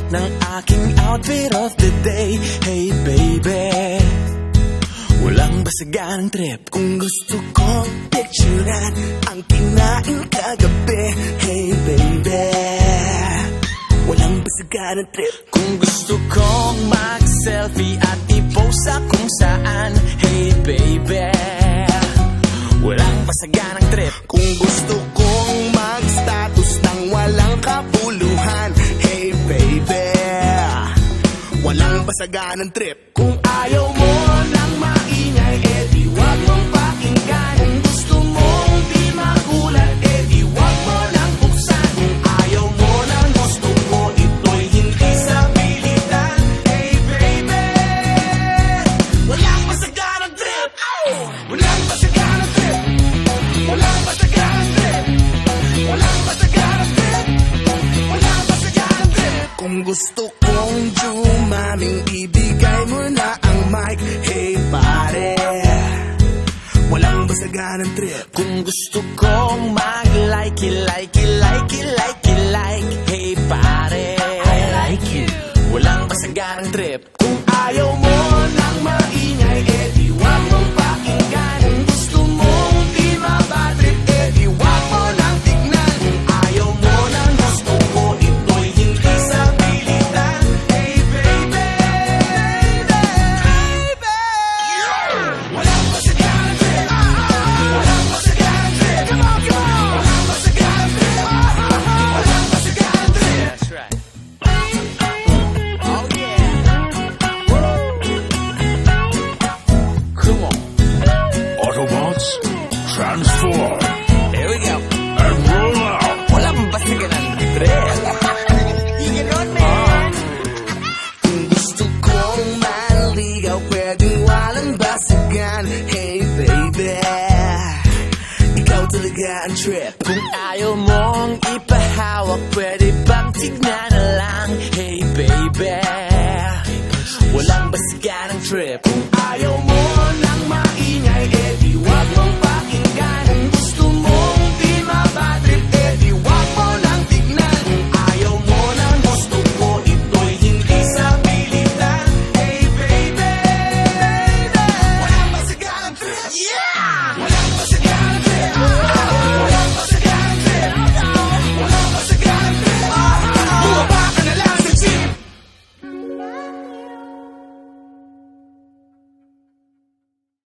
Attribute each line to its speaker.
Speaker 1: ng aking outfit of the day. Hey baby, walang basagang trip. Kung gusto kong picturean ang kinain kagabi. Hey baby, walang basagang trip. Kung gusto kong mag-selfie at i-post sa kung saan. Hey baby, walang basagang trip.
Speaker 2: Kung gusto kong mag-status nang walang kapuluhan. Hey baby, walang basagan ng trip.
Speaker 1: Kung ayaw mo ng maingay, edi wag mong pakinggan. Kung gusto mong di magulat, edi wag mo nang buksan. Kung ayaw mo ng gusto ko, ito'y hindi sa pilitan. Hey baby, walang basagan ng trip. Walang basagan ng trip. Walang basagan ng trip. Walang basagan ng trip. Walang basagan ng trip.
Speaker 2: Kung gusto kong dumaming, ibigay mo na ang mic. Hey pare, walang basagan ng trip.
Speaker 1: Kung gusto kong mag-like, like, like, like, like. Hey pare, I like you. Walang basagan ng trip. Kung ayaw mo ng maingay, edi wag mong pakinggan. Kung gusto mong di mabatrip, edi wag mo nang tignan. Kung ayaw mo ng gusto ko, ito'y hindi sa pilitan. Hey baby, baby, walang basagan ng trip. Walang basagan ng trip. Come on, come on. Walang basagan ng trip. Walang basagan ng trip. That's right. Oh yeah. Come on.
Speaker 3: Autobots, transform
Speaker 1: Here we go.
Speaker 3: and roll out.
Speaker 1: Walang basagan ng trip. You get on, man.
Speaker 2: Kung gusto kong maligaw, pwedeng walang basagan. Hey baby, ikaw talaga ang trip.
Speaker 1: Kung ayaw mong ipahawak, pwede bang tignan na lang? Hey baby, walang basagan ng trip. Kung ayaw